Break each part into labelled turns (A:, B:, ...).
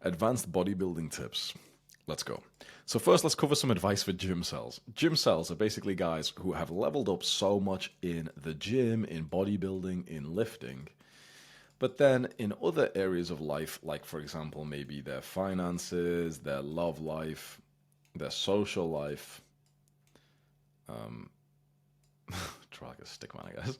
A: Advanced bodybuilding tips. Let's go. So first, let's cover some advice for gym cells. Gym cells are basically guys who have leveled up so much in the gym, in bodybuilding, in lifting, but then in other areas of life, like for example, maybe their finances, their love life, their social life, try like a stick man, I guess.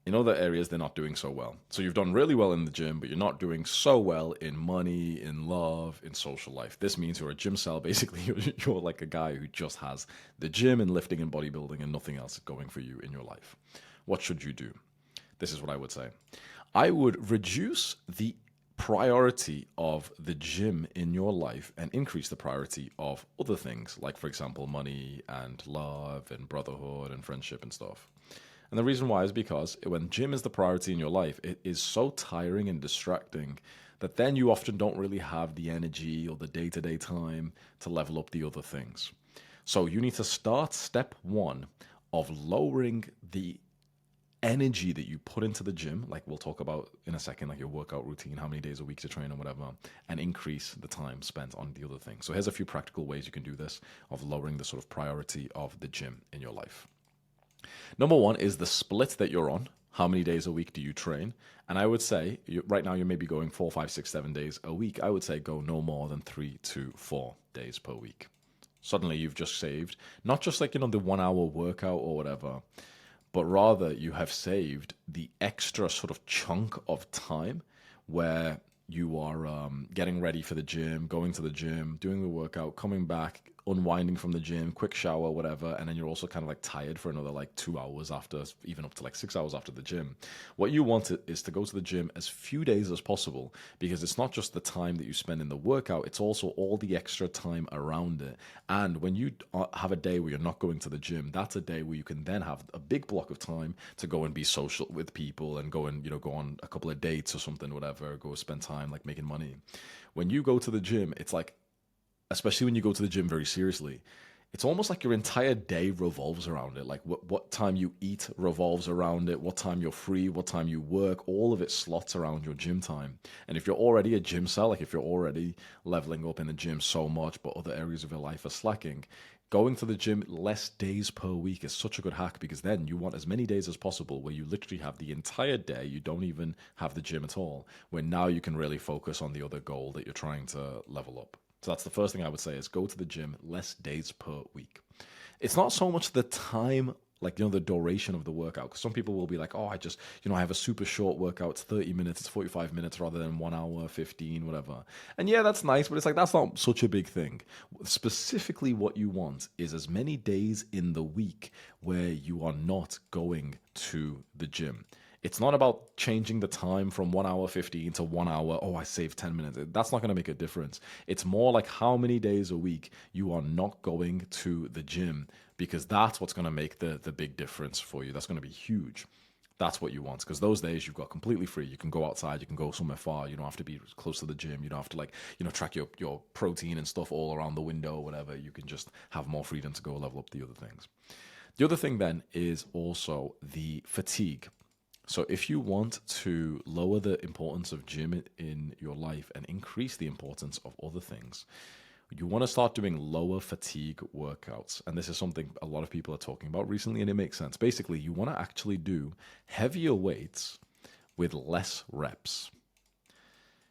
A: In other areas, they're not doing so well. So you've done really well in the gym, but you're not doing so well in money, in love, in social life. This means you're a gym cell. Basically, you're like a guy who just has the gym and lifting and bodybuilding and nothing else going for you in your life. What should you do? This is what I would say. I would reduce the priority of the gym in your life and increase the priority of other things, like, for example, money and love and brotherhood and friendship and stuff. And the reason why is because when gym is the priority in your life, it is so tiring and distracting that then you often don't really have the energy or the day-to-day time to level up the other things. So you need to start step one of lowering the energy that you put into the gym, like we'll talk about in a second, like your workout routine, how many days a week to train or whatever, and increase the time spent on the other things. So here's a few practical ways you can do this of lowering the sort of priority of the gym in your life. Number one is the split that you're on. How many days a week do you train? And I would say right now you're maybe going 4, 5, 6, 7 days a week. I would say go no more than 3 to 4 days per week. Suddenly you've just saved, not just like, the 1 hour workout or whatever, but rather you have saved the extra sort of chunk of time where you are getting ready for the gym, going to the gym, doing the workout, coming back, unwinding from the gym, quick shower, whatever, and then you're also kind of like tired for another like 2 hours after, even up to like 6 hours after the gym. What you want is to go to the gym as few days as possible, because it's not just the time that you spend in the workout, it's also all the extra time around it. And when you have a day where you're not going to the gym, that's a day where you can then have a big block of time to go and be social with people and go and, go on a couple of dates or something, whatever, go spend time like making money. When you go to the gym, it's like, especially when you go to the gym very seriously, it's almost like your entire day revolves around it. Like what time you eat revolves around it, what time you're free, what time you work, all of it slots around your gym time. And if you're already a gym cell, like if you're already leveling up in the gym so much, but other areas of your life are slacking, going to the gym less days per week is such a good hack, because then you want as many days as possible where you literally have the entire day, you don't even have the gym at all, where now you can really focus on the other goal that you're trying to level up. So that's the first thing I would say, is go to the gym less days per week. It's not so much the time, like, the duration of the workout, because some people will be like, oh, I just, I have a super short workout, it's 30 minutes, it's 45 minutes rather than 1 hour, 15, whatever. And yeah, that's nice, but it's like, that's not such a big thing. Specifically, what you want is as many days in the week where you are not going to the gym. It's not about changing the time from 1 hour 15 to 1 hour, oh, I saved 10 minutes. That's not going to make a difference. It's more like how many days a week you are not going to the gym, because that's what's going to make the big difference for you. That's going to be huge. That's what you want, because those days you've got completely free. You can go outside, you can go somewhere far. You don't have to be close to the gym. You don't have to track your protein and stuff all around the window or whatever. You can just have more freedom to go level up the other things. The other thing then is also the fatigue. So if you want to lower the importance of gym in your life and increase the importance of other things, you want to start doing lower fatigue workouts. And this is something a lot of people are talking about recently, and it makes sense. Basically, you want to actually do heavier weights with less reps.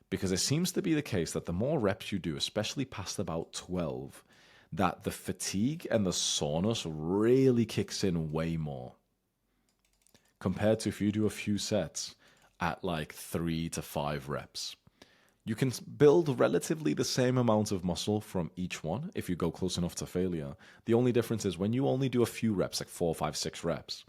A: Because it seems to be the case that the more reps you do, especially past about 12, that the fatigue and the soreness really kicks in way more, compared to if you do a few sets at like 3 to 5 reps. You can build relatively the same amount of muscle from each one if you go close enough to failure. The only difference is when you only do a few reps, like 4, 5, 6 reps,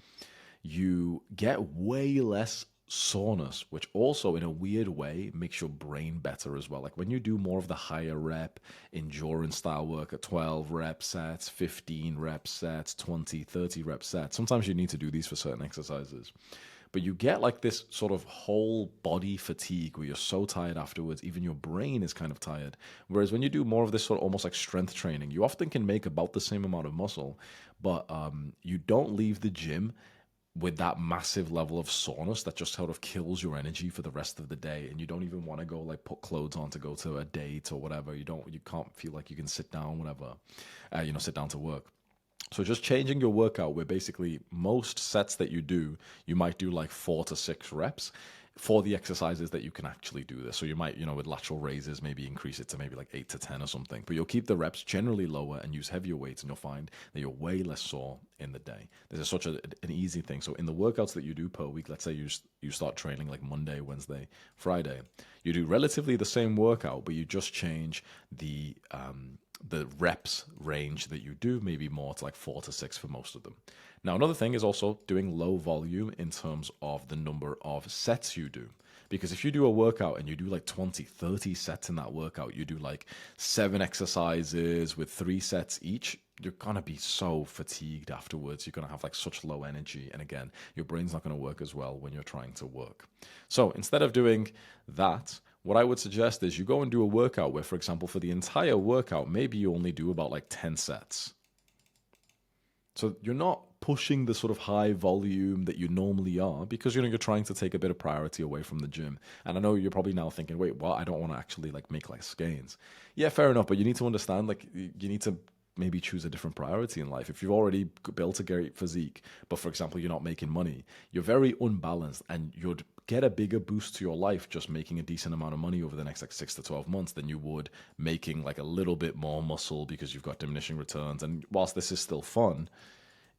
A: you get way less soreness, which also in a weird way makes your brain better as well. Like when you do more of the higher rep endurance style work at 12 rep sets, 15 rep sets, 20, 30 rep sets, sometimes you need to do these for certain exercises. But you get like this sort of whole body fatigue where you're so tired afterwards, even your brain is kind of tired. Whereas when you do more of this sort of almost like strength training, you often can make about the same amount of muscle, but you don't leave the gym with that massive level of soreness that just sort of kills your energy for the rest of the day, and you don't even want to go like put clothes on to go to a date or whatever. You can't feel like you can sit down, whatever, sit down to work. So just changing your workout, where basically most sets that you do, you might do like 4 to 6 reps for the exercises that you can actually do this. So you might, with lateral raises, maybe increase it to maybe like 8 to 10 or something. But you'll keep the reps generally lower and use heavier weights, and you'll find that you're way less sore in the day. This is such an easy thing. So in the workouts that you do per week, let's say you start training like Monday, Wednesday, Friday, you do relatively the same workout, but you just change the reps range that you do, maybe more to like 4 to 6 for most of them. Now, another thing is also doing low volume in terms of the number of sets you do. Because if you do a workout and you do like 20, 30 sets in that workout, you do like 7 exercises with 3 sets each, you're going to be so fatigued afterwards. You're going to have like such low energy. And again, your brain's not going to work as well when you're trying to work. So instead of doing that, what I would suggest is you go and do a workout where, for example, for the entire workout, maybe you only do about like 10 sets. So you're not pushing the sort of high volume that you normally are, because you're trying to take a bit of priority away from the gym. And I know you're probably now thinking, wait, well, I don't want to actually like make less gains. Yeah, fair enough, but you need to understand, like, you need to maybe choose a different priority in life. If you've already built a great physique, but for example, you're not making money, you're very unbalanced, and you'd get a bigger boost to your life just making a decent amount of money over the next like 6 to 12 months than you would making like a little bit more muscle, because you've got diminishing returns. And whilst this is still fun,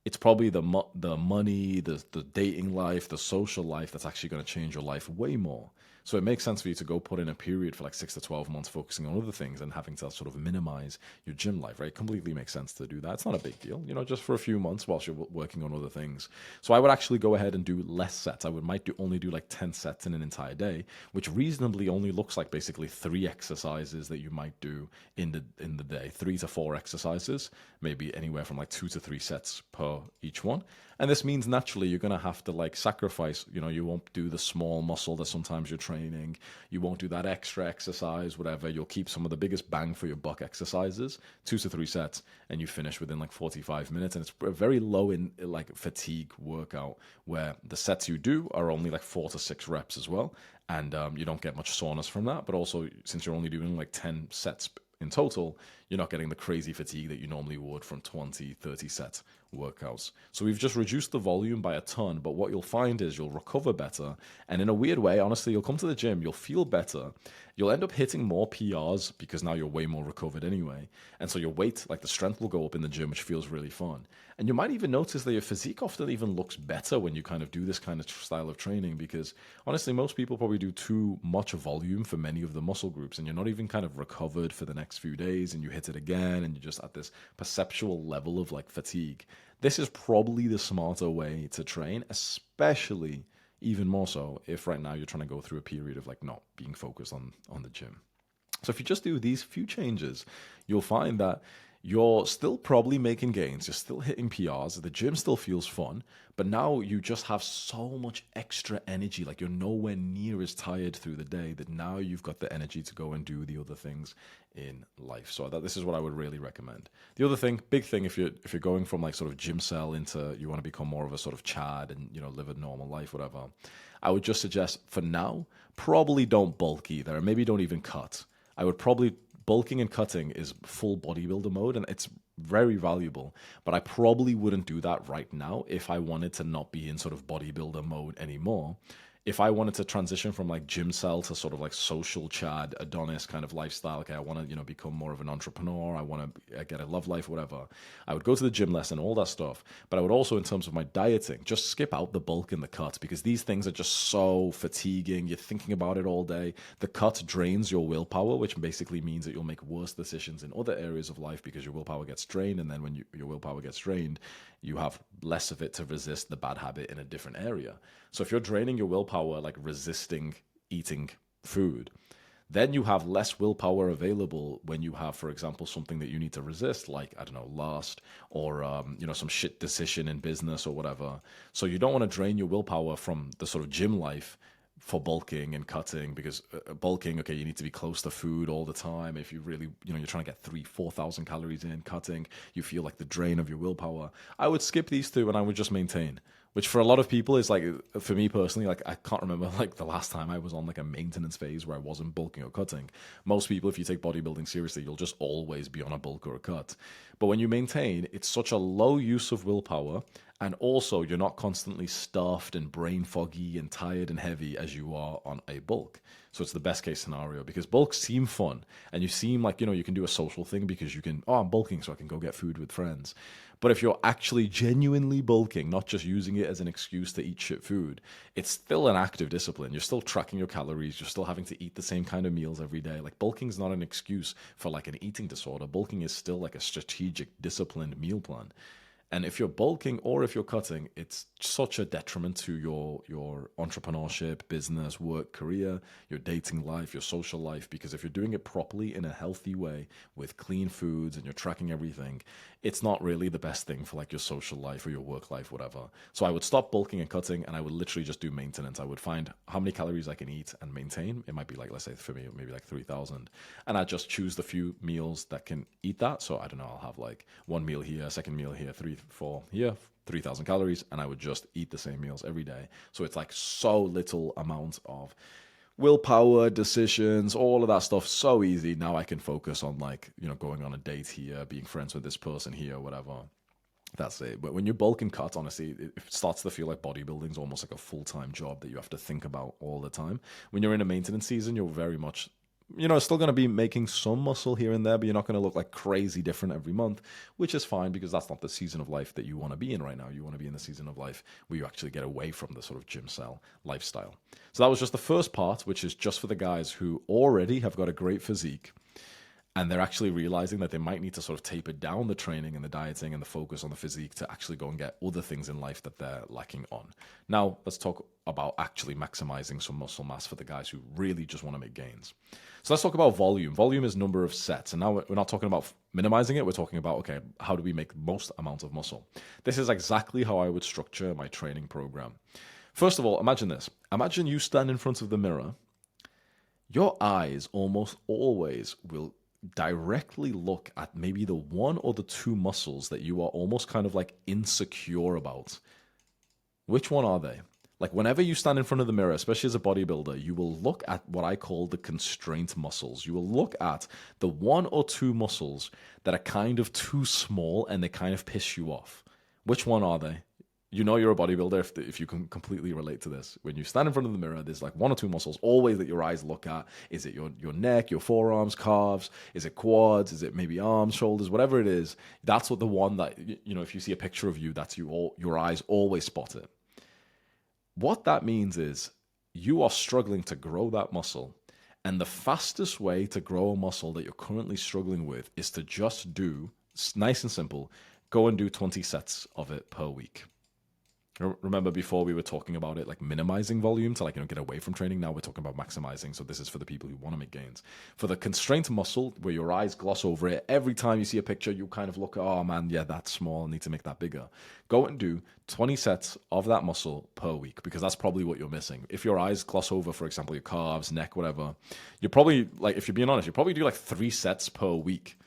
A: it's probably the money, the dating life, the social life that's actually going to change your life way more. So it makes sense for you to go put in a period for like 6 to 12 months focusing on other things and having to sort of minimize your gym life, right? It completely makes sense to do that. It's not a big deal, just for a few months whilst you're working on other things. So I would actually go ahead and do less sets. Might only do like 10 sets in an entire day, which reasonably only looks like basically 3 exercises that you might do in the day. 3 to 4 exercises, maybe anywhere from like 2 to 3 sets per each one. And this means naturally you're going to have to like sacrifice, you won't do the small muscle that sometimes you're training. You won't do that extra exercise, whatever. You'll keep some of the biggest bang for your buck exercises, 2 to 3 sets, and you finish within like 45 minutes. And it's a very low in like fatigue workout, where the sets you do are only like 4 to 6 reps as well. And you don't get much soreness from that. But also, since you're only doing like 10 sets in total, you're not getting the crazy fatigue that you normally would from 20, 30 set workouts. So we've just reduced the volume by a ton, but what you'll find is you'll recover better. And in a weird way, honestly, you'll come to the gym, you'll feel better. You'll end up hitting more PRs because now you're way more recovered anyway. And so your weight, like the strength, will go up in the gym, which feels really fun. And you might even notice that your physique often even looks better when you kind of do this kind of style of training, because honestly, most people probably do too much volume for many of the muscle groups, and you're not even kind of recovered for the next few days, and you hit it again, and you're just at this perceptual level of like fatigue. This is probably the smarter way to train, especially even more so if right now you're trying to go through a period of like not being focused on the gym. So if you just do these few changes, you'll find that you're still probably making gains, you're still hitting PRs, the gym still feels fun, but now you just have so much extra energy. Like, you're nowhere near as tired through the day, that now you've got the energy to go and do the other things in life. So this is what I would really recommend. The other thing, big thing, if you're going from like sort of gym cell into, you want to become more of a sort of Chad and live a normal life, whatever, I would just suggest for now, probably don't bulk either, and maybe don't even cut. I would probably, bulking and cutting is full bodybuilder mode, and it's very valuable, but I probably wouldn't do that right now if I wanted to not be in sort of bodybuilder mode anymore. If I wanted to transition from like gym cell to sort of like social Chad Adonis kind of lifestyle, okay, I want to become more of an entrepreneur, I want to get a love life, whatever, I would go to the gym less and all that stuff. But I would also, in terms of my dieting, just skip out the bulk and the cut, because these things are just so fatiguing. You're thinking about it all day. The cut drains your willpower, which basically means that you'll make worse decisions in other areas of life because your willpower gets drained, and then when your willpower gets drained, you have less of it to resist the bad habit in a different area. So if you're draining your willpower, like resisting eating food, then you have less willpower available when you have, for example, something that you need to resist, like, I don't know, lust, or, some shit decision in business or whatever. So you don't want to drain your willpower from the sort of gym life for bulking and cutting, because bulking, okay, you need to be close to food all the time. If you really, you're trying to get 4,000 calories in. Cutting, you feel like the drain of your willpower. I would skip these two and I would just maintain. which for a lot of people is like, for me personally, like I can't remember like the last time I was on like a maintenance phase where I wasn't bulking or cutting. Most people, if you take bodybuilding seriously, you'll just always be on a bulk or a cut. But when you maintain, it's such a low use of willpower, and also you're not constantly stuffed and brain foggy and tired and heavy as you are on a bulk. So it's the best case scenario, because bulks seem fun and you seem like, you can do a social thing because you can, oh, I'm bulking so I can go get food with friends. But if you're actually genuinely bulking, not just using it as an excuse to eat shit food, it's still an active discipline. You're still tracking your calories. You're still having to eat the same kind of meals every day. Like, bulking is not an excuse for like an eating disorder. Bulking is still like a strategic, disciplined meal plan. And if you're bulking or if you're cutting, it's such a detriment to your entrepreneurship, business, work, career, your dating life, your social life. Because if you're doing it properly in a healthy way with clean foods and you're tracking everything, it's not really the best thing for like your social life or your work life, whatever. So I would stop bulking and cutting, and I would literally just do maintenance. I would find how many calories I can eat and maintain. It might be like, let's say for me, maybe like 3,000. And I just choose the few meals that can eat that. So I don't know, I'll have like one meal here, second meal here, 3, 4 here, 3,000 calories, and I would just eat the same meals every day. So it's like so little amount of willpower, decisions, all of that stuff. So easy. Now I can focus on like, going on a date here, being friends with this person here, whatever. That's it. But when you bulk and cut, honestly, it starts to feel like bodybuilding is almost like a full-time job that you have to think about all the time. When you're in a maintenance season, you're very much, still going to be making some muscle here and there, but you're not going to look like crazy different every month, which is fine because that's not the season of life that you want to be in right now. You want to be in the season of life where you actually get away from the sort of gym cell lifestyle. So that was just the first part, which is just for the guys who already have got a great physique and they're actually realizing that they might need to sort of taper down the training and the dieting and the focus on the physique to actually go and get other things in life that they're lacking on. Now, let's talk about actually maximizing some muscle mass for the guys who really just want to make gains. So let's talk about volume. Volume is number of sets. And now we're not talking about minimizing it. We're talking about, okay, how do we make most amount of muscle? This is exactly how I would structure my training program. First of all, imagine this. Imagine you stand in front of the mirror. Your eyes almost always will directly look at maybe the one or the two muscles that you are almost kind of like insecure about. Which one are they? Like, whenever you stand in front of the mirror, especially as a bodybuilder, you will look at what I call the constraint muscles. You will look at the one or two muscles that are kind of too small and they kind of piss you off. Which one are they? You're a bodybuilder if you can completely relate to this. When you stand in front of the mirror, there's like one or two muscles always that your eyes look at. Is it your neck, your forearms, calves? Is it quads? Is it maybe arms, shoulders, whatever it is? That's what the one that, if you see a picture of you, that's your eyes always spot it. What that means is you are struggling to grow that muscle. And the fastest way to grow a muscle that you're currently struggling with is to just do, nice and simple, go and do 20 sets of it per week. Remember before we were talking about it, like minimizing volume to get away from training. Now we're talking about maximizing. So this is for the people who want to make gains. For the constraint muscle, where your eyes gloss over it, every time you see a picture, you kind of look, oh man, yeah, that's small. I need to make that bigger. Go and do 20 sets of that muscle per week, because that's probably what you're missing. If your eyes gloss over, for example, your calves, neck, whatever, you're probably, if you're being honest, you probably do 3 sets per week.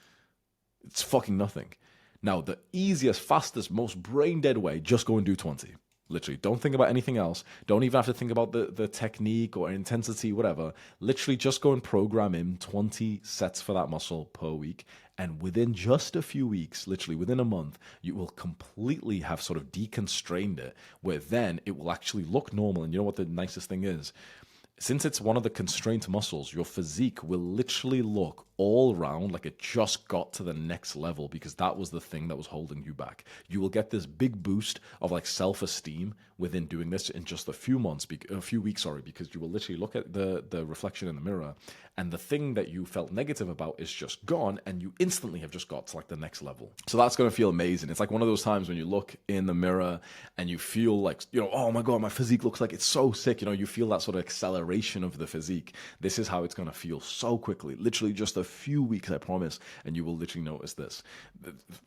A: It's fucking nothing. Now, the easiest, fastest, most brain dead way, just go and do 20. Literally, don't think about anything else. Don't even have to think about the technique or intensity, whatever. Literally, just go and program in 20 sets for that muscle per week. And within just a few weeks, literally within a month, you will completely have sort of deconstrained it, where then it will actually look normal. And you know what the nicest thing is? Since it's one of the constraint muscles, your physique will literally look all round like it just got to the next level, because that was the thing that was holding you back. You will get this big boost of self-esteem within doing this in just a few weeks, because you will literally look at the reflection in the mirror, and the thing that you felt negative about is just gone, and you instantly have just got to the next level. So that's going to feel amazing. It's like one of those times when you look in the mirror and you feel like, oh my God, my physique looks like it's so sick. You feel that sort of acceleration of the physique. This is how it's going to feel so quickly. Literally just a a few weeks, I promise, and you will literally notice this.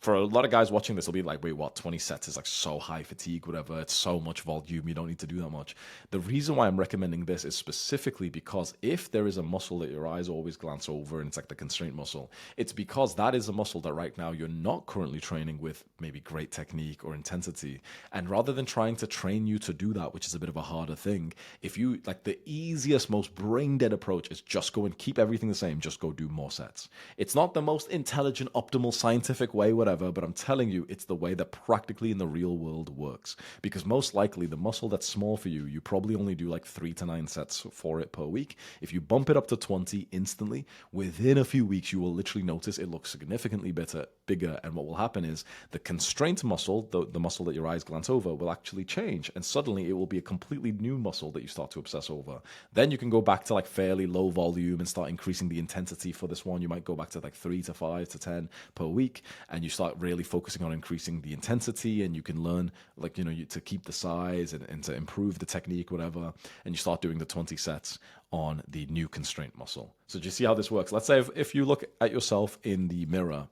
A: For a lot of guys watching this, will be like, wait, what? 20 sets is like so high fatigue, whatever. It's so much volume. You don't need to do that much. The reason why I'm recommending this is specifically because if there is a muscle that your eyes always glance over, and it's like the constraint muscle, it's because that is a muscle that right now you're not currently training with maybe great technique or intensity. And rather than trying to train you to do that, which is a bit of a harder thing, if you like, the easiest, most brain dead approach is just go and keep everything the same, just go do more sets. It's not the most intelligent, optimal, scientific way, whatever, but I'm telling you, it's the way that practically in the real world works. Because most likely the muscle that's small for you, you probably only do like 3 to 9 sets for it per week. If you bump it up to 20 instantly, within a few weeks, you will literally notice it looks significantly bigger. And what will happen is the constraint muscle, the muscle that your eyes glance over, will actually change. And suddenly it will be a completely new muscle that you start to obsess over. Then you can go back to like fairly low volume and start increasing the intensity for this one. You might go back to like 3 to 5 to 10 per week, and you start really focusing on increasing the intensity, and you can learn like, to keep the size and to improve the technique, whatever. And you start doing the 20 sets on the new constraint muscle. So do you see how this works? Let's say if you look at yourself in the mirror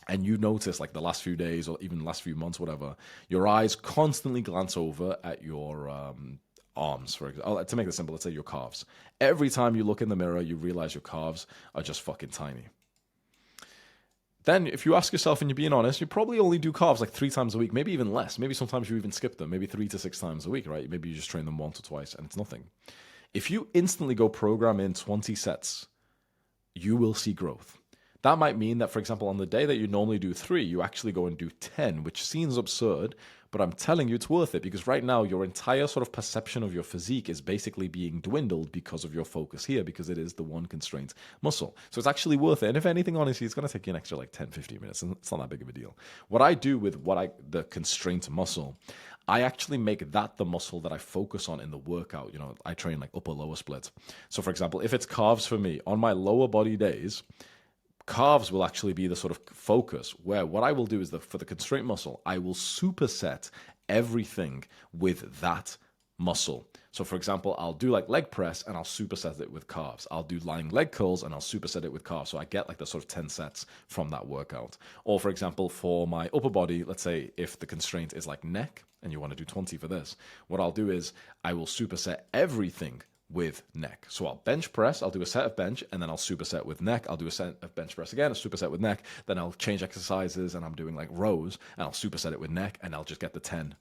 A: and you notice like the last few days or even the last few months, whatever, your eyes constantly glance over at your arms, for example. To make this simple, let's say your calves. Every time you look in the mirror, you realize your calves are just fucking tiny. Then if you ask yourself and you're being honest, you probably only do calves like 3 times a week, maybe even less. Maybe sometimes you even skip them, maybe 3 to 6 times a week, right? Maybe you just train them once or twice and it's nothing. If you instantly go program in 20 sets, you will see growth. That might mean that, for example, on the day that you normally do 3, you actually go and do 10, which seems absurd, but I'm telling you it's worth it, because right now your entire sort of perception of your physique is basically being dwindled because of your focus here, because it is the one constraint muscle. So it's actually worth it. And if anything, honestly, it's going to take you an extra like 10, 15 minutes, and it's not that big of a deal. What I do with the constraint muscle, I actually make that the muscle that I focus on in the workout. I train like upper lower splits. So for example, if it's calves for me, on my lower body days, calves will actually be the sort of focus, where what I will do is for the constraint muscle, I will superset everything with that muscle. So for example, I'll do like leg press and I'll superset it with calves. I'll do lying leg curls and I'll superset it with calves. So I get like the sort of 10 sets from that workout. Or for example, for my upper body, let's say if the constraint is like neck and you want to do 20 for this, what I'll do is I will superset everything with neck. So I'll bench press, I'll do a set of bench, and then I'll superset with neck. I'll do a set of bench press again, a superset with neck. Then I'll change exercises and I'm doing like rows, and I'll superset it with neck, and I'll just get the 10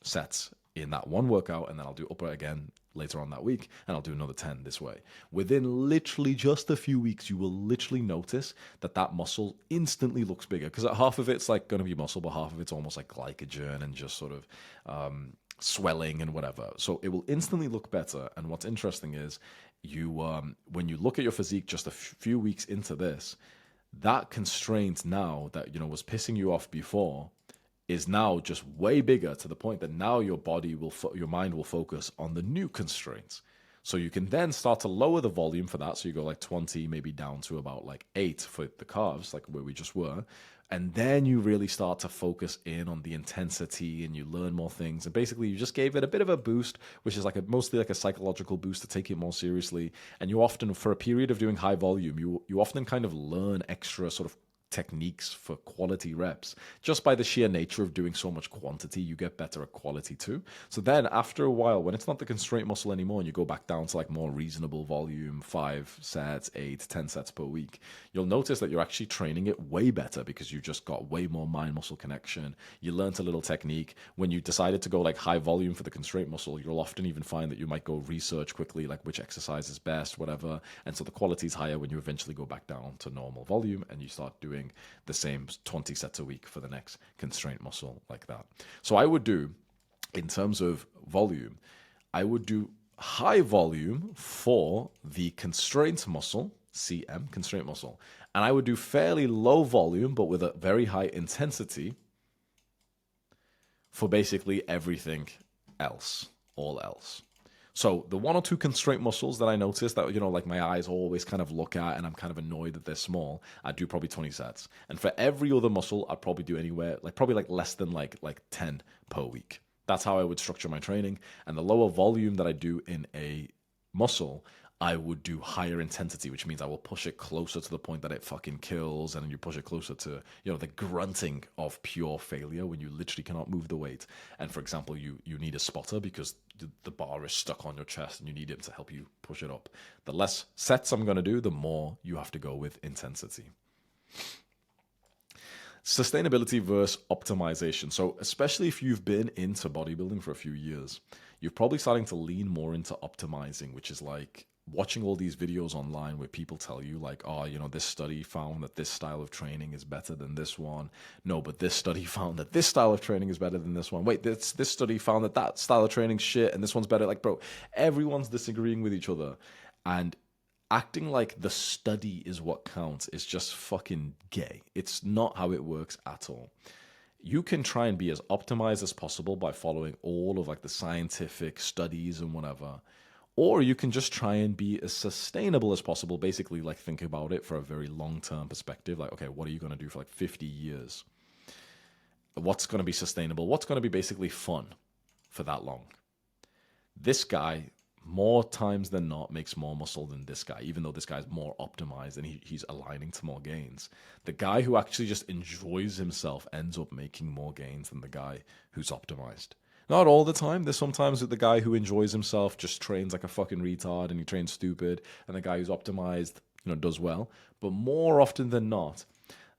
A: sets in that one workout, and then I'll do upper again later on that week, and I'll do another 10 this way. Within literally just a few weeks, you will literally notice that muscle instantly looks bigger, because half of it's like going to be muscle, but half of it's almost like glycogen and just sort of swelling and whatever. So it will instantly look better. And what's interesting is when you look at your physique just a few weeks into this, that constraint now that was pissing you off before is now just way bigger, to the point that now your mind will focus on the new constraints. So you can then start to lower the volume for that. So you go like 20, maybe down to about like 8 for the calves, like where we just were. And then you really start to focus in on the intensity, and you learn more things. And basically you just gave it a bit of a boost, which is like mostly like a psychological boost to take it more seriously. And you often, for a period of doing high volume, you often kind of learn extra sort of techniques for quality reps. Just by the sheer nature of doing so much quantity, you get better at quality too. So then after a while, when it's not the constraint muscle anymore, and you go back down to like more reasonable volume, 5 sets, 8, 10 sets per week, you'll notice that you're actually training it way better, because you just got way more mind-muscle connection. You learned a little technique. When you decided to go like high volume for the constraint muscle, you'll often even find that you might go research quickly, like which exercise is best, whatever. And so the quality is higher when you eventually go back down to normal volume and you start doing the same 20 sets a week for the next constraint muscle, like that. So I would do, in terms of volume, I would do high volume for the constraint muscle, CM, constraint muscle, and I would do fairly low volume but with a very high intensity for basically everything else, all else. So the 1 or 2 constraint muscles that I notice that, like my eyes always kind of look at and I'm kind of annoyed that they're small, I'd do probably 20 sets. And for every other muscle, I'd probably do anywhere, probably less than like 10 per week. That's how I would structure my training. And the lower volume that I do in a muscle, I would do higher intensity, which means I will push it closer to the point that it fucking kills, and then you push it closer to, the grunting of pure failure when you literally cannot move the weight. And for example, you need a spotter because the bar is stuck on your chest and you need him to help you push it up. The less sets I'm going to do, the more you have to go with intensity. Sustainability versus optimization. So especially if you've been into bodybuilding for a few years, you're probably starting to lean more into optimizing, which is like watching all these videos online where people tell you like, oh, this study found that this style of training is better than this one. No, but this study found that this style of training is better than this one. Wait, this study found that that style of training shit and this one's better. Like, bro, everyone's disagreeing with each other. And acting like the study is what counts is just fucking gay. It's not how it works at all. You can try and be as optimized as possible by following all of like the scientific studies and whatever. Or you can just try and be as sustainable as possible, basically like think about it for a very long-term perspective. Like, okay, what are you going to do for like 50 years? What's going to be sustainable? What's going to be basically fun for that long? This guy, more times than not, makes more muscle than this guy, even though this guy's more optimized and he's aligning to more gains. The guy who actually just enjoys himself ends up making more gains than the guy who's optimized. Not all the time. There's sometimes with the guy who enjoys himself just trains like a fucking retard and he trains stupid, and the guy who's optimized, does well. But more often than not,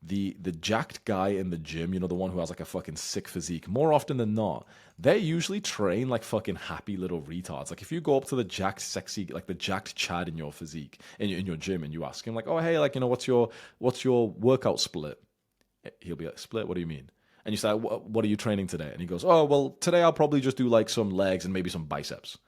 A: the jacked guy in the gym, the one who has like a fucking sick physique, more often than not, they usually train like fucking happy little retards. Like if you go up to the jacked sexy, like the jacked Chad in your physique, in your gym, and you ask him like, oh hey, like what's your workout split? He'll be like, split? What do you mean? And you say, what are you training today? And he goes, oh, well, today I'll probably just do like some legs and maybe some biceps.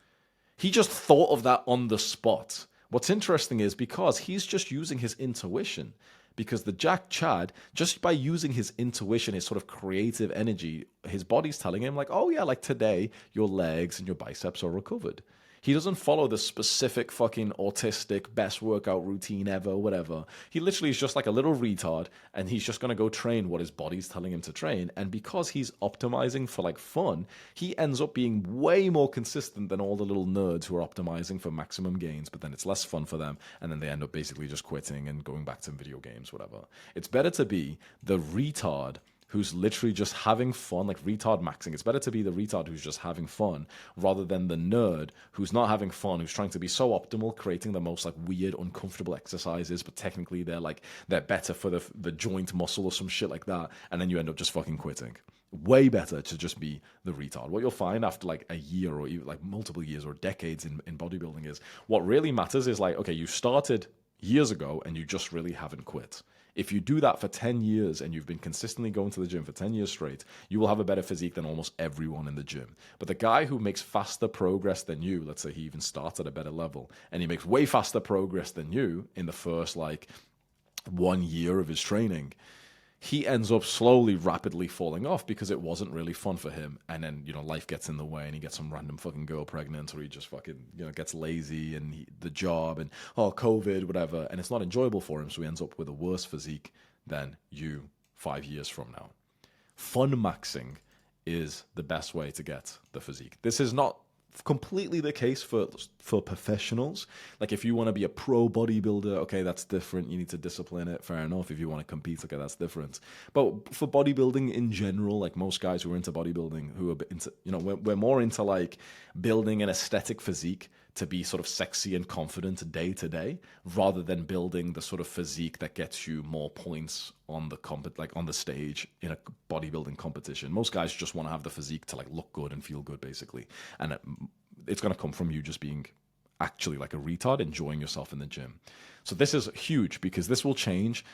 A: He just thought of that on the spot. What's interesting is because he's just using his intuition. Because the Jack Chad, just by using his intuition, his sort of creative energy, his body's telling him like, oh yeah, like today your legs and your biceps are recovered. He doesn't follow the specific fucking autistic best workout routine ever, whatever. He literally is just like a little retard, and he's just going to go train what his body's telling him to train. And because he's optimizing for like fun, he ends up being way more consistent than all the little nerds who are optimizing for maximum gains, but then it's less fun for them, and then they end up basically just quitting and going back to video games, whatever. It's better to be the retard who's literally just having fun, like retard maxing. It's better to be the retard who's just having fun rather than the nerd who's not having fun, who's trying to be so optimal, creating the most like weird, uncomfortable exercises, but technically they're better for the joint muscle or some shit like that, and then you end up just fucking quitting. Way better to just be the retard. What you'll find after like a year or even like multiple years or decades in bodybuilding is what really matters is like, okay, you started years ago and you just really haven't quit. If you do that for 10 years and you've been consistently going to the gym for 10 years straight, you will have a better physique than almost everyone in the gym. But the guy who makes faster progress than you, let's say he even starts at a better level, and he makes way faster progress than you in the first like 1 year of his training, he ends up slowly, rapidly falling off because it wasn't really fun for him. And then, life gets in the way and he gets some random fucking girl pregnant, or he just fucking, gets lazy and the job and, COVID, whatever. And it's not enjoyable for him. So he ends up with a worse physique than you 5 years from now. Fun maxing is the best way to get the physique. This is not completely the case for professionals. Like if you want to be a pro bodybuilder, okay, that's different. You need to discipline it. Fair enough. If you want to compete, okay, that's different. But for bodybuilding in general, like most guys who are into bodybuilding, who are into, we're more into like building an aesthetic physique to be sort of sexy and confident day to day, rather than building the sort of physique that gets you more points on the on the stage in a bodybuilding competition. Most guys just want to have the physique to like look good and feel good, basically, and it's going to come from you just being actually like a retard, enjoying yourself in the gym. So this is huge because this will change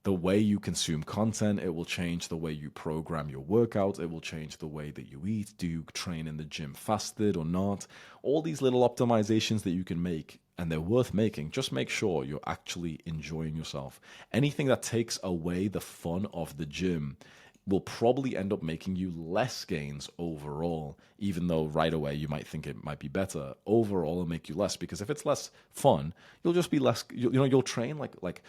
A: the way you consume content. It will change the way you program your workouts. It will change the way that you eat. Do you train in the gym fasted or not? All these little optimizations that you can make, and they're worth making. Just make sure you're actually enjoying yourself. Anything that takes away the fun of the gym will probably end up making you less gains overall, even though right away you might think it might be better. Overall, it'll make you less, because if it's less fun, you'll just be less, you'll train like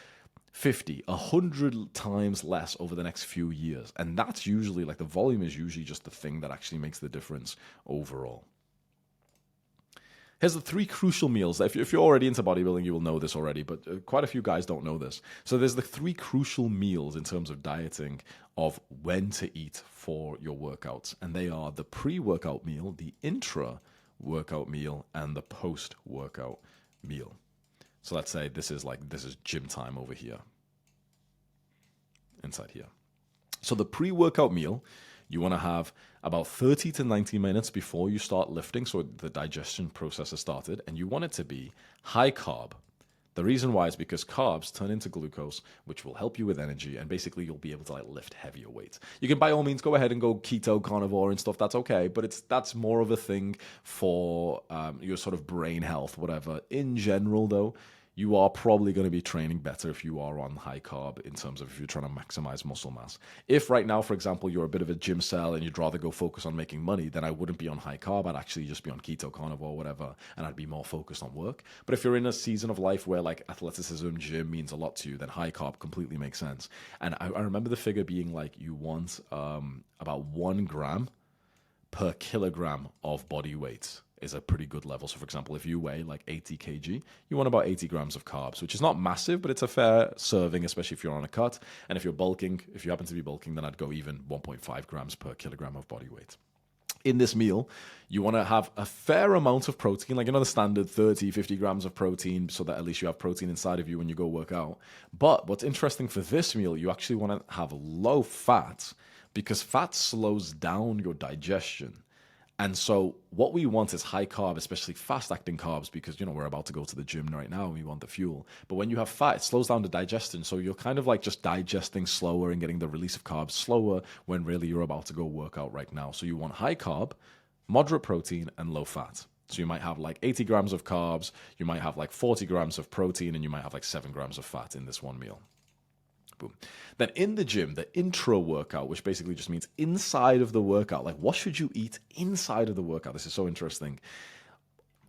A: 50, 100 times less over the next few years. And that's usually like the volume is usually just the thing that actually makes the difference overall. Here's the 3 crucial meals. If you're already into bodybuilding, you will know this already, but quite a few guys don't know this. So there's the 3 crucial meals in terms of dieting of when to eat for your workouts. And they are the pre-workout meal, the intra-workout meal, and the post-workout meal. So let's say this is gym time over here, inside here. So the pre-workout meal, you want to have about 30 to 90 minutes before you start lifting, so the digestion process has started, and you want it to be high carb. The reason why is because carbs turn into glucose, which will help you with energy, and basically you'll be able to lift heavier weights. You can by all means go ahead and go keto, carnivore and stuff, that's okay, but that's more of a thing for your sort of brain health, whatever. In general though, you are probably going to be training better if you are on high carb in terms of if you're trying to maximize muscle mass. If right now, for example, you're a bit of a gym cell and you'd rather go focus on making money, then I wouldn't be on high carb. I'd actually just be on keto, carnivore, whatever, and I'd be more focused on work. But if you're in a season of life where athleticism, gym means a lot to you, then high carb completely makes sense. And I remember the figure being you want about 1 gram per kilogram of body weight is a pretty good level. So for example, if you weigh 80 kg, you want about 80 grams of carbs, which is not massive, but it's a fair serving, especially if you're on a cut. And if you're bulking, if you happen to be bulking, then I'd go even 1.5 grams per kilogram of body weight. In this meal, you want to have a fair amount of protein, the standard 30, 50 grams of protein, so that at least you have protein inside of you when you go work out. But what's interesting for this meal, you actually want to have low fat, because fat slows down your digestion. And so what we want is high carb, especially fast-acting carbs, because, we're about to go to the gym right now and we want the fuel. But when you have fat, it slows down the digestion. So you're kind of just digesting slower and getting the release of carbs slower when really you're about to go work out right now. So you want high carb, moderate protein, and low fat. So you might have 80 grams of carbs, you might have 40 grams of protein, and you might have 7 grams of fat in this one meal. Boom. Then in the gym, the intro workout, which basically just means inside of the workout, what should you eat inside of the workout? This is so interesting.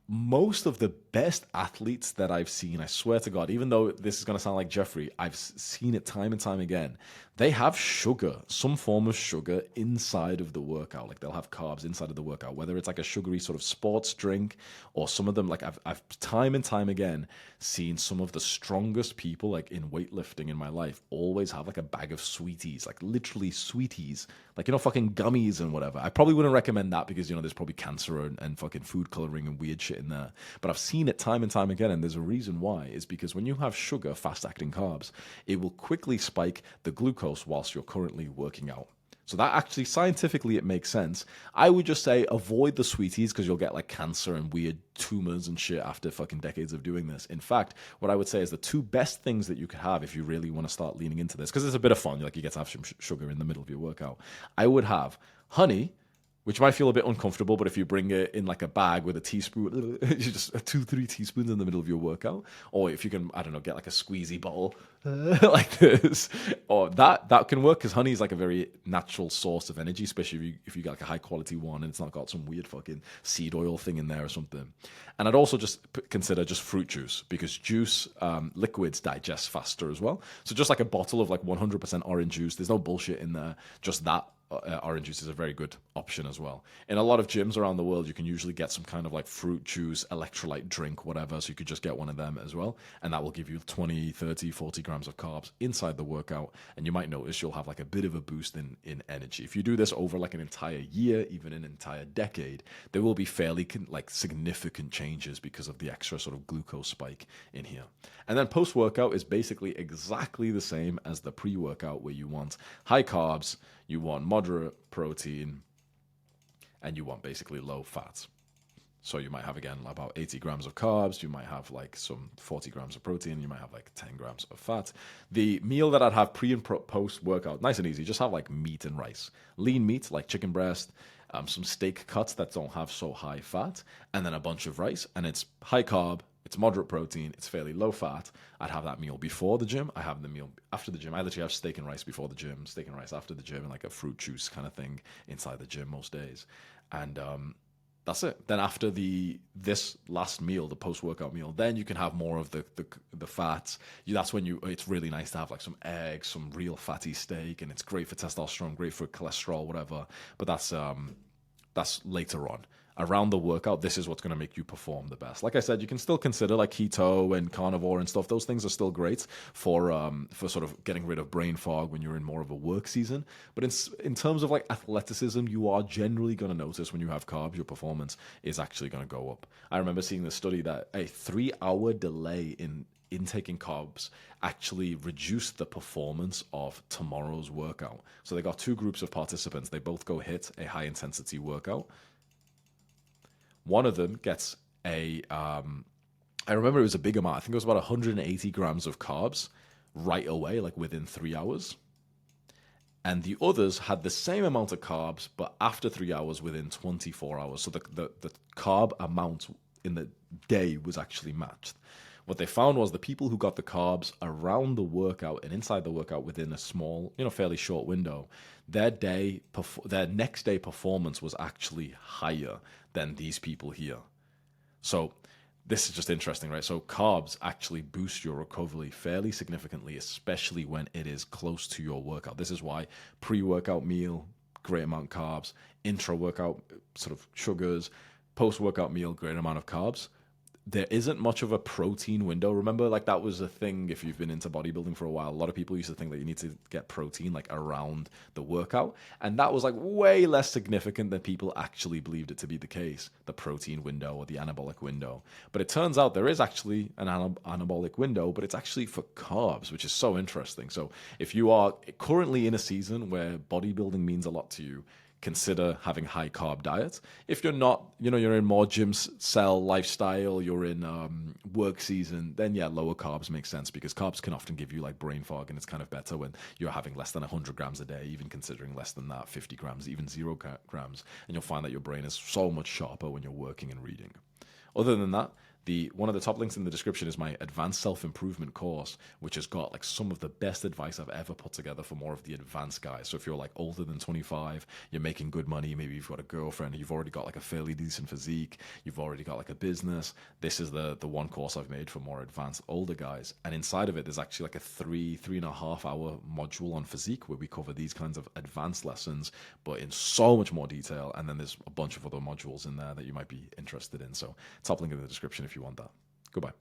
A: Most of the best athletes that I've seen, I swear to God, even though this is going to sound like Jeffrey, I've seen it time and time again. They have sugar, some form of sugar inside of the workout. They'll have carbs inside of the workout, whether it's a sugary sort of sports drink or some of them, I've time and time again seen some of the strongest people in weightlifting in my life always have a bag of sweeties, literally sweeties, fucking gummies and whatever. I probably wouldn't recommend that because, there's probably cancer and fucking food coloring and weird shit in there. But I've seen it time and time again, and there's a reason why. Is because when you have sugar, fast-acting carbs, it will quickly spike the glucose whilst you're currently working out. So that actually, scientifically, it makes sense. I would just say avoid the sweeties because you'll get cancer and weird tumors and shit after fucking decades of doing this. In fact, what I would say is the 2 best things that you could have if you really want to start leaning into this, because it's a bit of fun, you get to have some sugar in the middle of your workout. I would have honey, which might feel a bit uncomfortable, but if you bring it in a bag with a teaspoon, just 2-3 teaspoons in the middle of your workout, or if you can, I don't know, get a squeezy bottle like this, or that can work because honey is a very natural source of energy, especially if you get a high quality one and it's not got some weird fucking seed oil thing in there or something. And I'd also just consider just fruit juice, because juice liquids digest faster as well. So just a bottle of 100% orange juice, there's no bullshit in there, just that. Orange juice is a very good option as well. In a lot of gyms around the world, you can usually get some kind of fruit juice, electrolyte drink, whatever, so you could just get one of them as well, and that will give you 20, 30, 40 grams of carbs inside the workout, and you might notice you'll have a bit of a boost in energy. If you do this over an entire year, even an entire decade, there will be fairly significant changes because of the extra sort of glucose spike in here. And then post-workout is basically exactly the same as the pre-workout, where you want high carbs, you want moderate protein, and you want basically low fat. So you might have, again, about 80 grams of carbs, you might have some 40 grams of protein, you might have 10 grams of fat. The meal that I'd have pre and post workout, nice and easy, just have meat and rice. Lean meat, like chicken breast, some steak cuts that don't have so high fat, and then a bunch of rice, and it's high carb, it's moderate protein, it's fairly low fat. I'd have that meal before the gym. I have the meal after the gym. I literally have steak and rice before the gym, steak and rice after the gym, and a fruit juice kind of thing inside the gym most days. And that's it. Then after this last meal, the post-workout meal, then you can have more of the fats. That's when it's really nice to have some eggs, some real fatty steak, and it's great for testosterone, great for cholesterol, whatever. But that's later on. around the workout, this is what's going to make you perform the best. Like I said, you can still consider like keto and carnivore and stuff. Those things are still great for sort of getting rid of brain fog when you're in more of a work season. But in terms of like athleticism, you are generally going to notice when you have carbs, your performance is actually going to go up. I remember seeing the study that a 3 hour delay in intaking carbs actually reduced the performance of tomorrow's workout. So they got two groups of participants. They both go hit a high intensity workout. One of them gets I remember it was a big amount. I think it was about 180 grams of carbs right away, like within 3 hours. And the others had the same amount of carbs, but after 3 hours, within 24 hours. So the carb amount in the day was actually matched. What they found was the people who got the carbs around the workout and inside the workout within a small, fairly short window, their next day performance was actually higher than these people here. So this is just interesting, right? So carbs actually boost your recovery fairly significantly, especially when it is close to your workout. This is why pre-workout meal, great amount of carbs, intra-workout sort of sugars, post-workout meal, great amount of carbs. There isn't much of a protein window. Remember, like that was a thing if you've been into bodybuilding for a while. A lot of people used to think that you need to get protein like around the workout. And that was like way less significant than people actually believed it to be the case, the protein window or the anabolic window. But it turns out there is actually an anabolic window, but it's actually for carbs, which is so interesting. So if you are currently in a season where bodybuilding means a lot to you, consider having high carb diets. If you're not, you're in more gym cell lifestyle, you're in work season, then yeah, lower carbs make sense because carbs can often give you like brain fog, and it's kind of better when you're having less than 100 grams a day, even considering less than that, 50 grams, even 0 grams, and you'll find that your brain is so much sharper when you're working and reading. Other than that, one of the top links in the description is my advanced self-improvement course, which has got like some of the best advice I've ever put together for more of the advanced guys. So if you're like older than 25, you're making good money, maybe you've got a girlfriend, you've already got like a fairly decent physique, you've already got like a business, this is the one course I've made for more advanced older guys. And inside of it, there's actually like a 3.5 hour module on physique where we cover these kinds of advanced lessons, but in so much more detail. And then there's a bunch of other modules in there that you might be interested in. So top link in the description if you want that. Goodbye.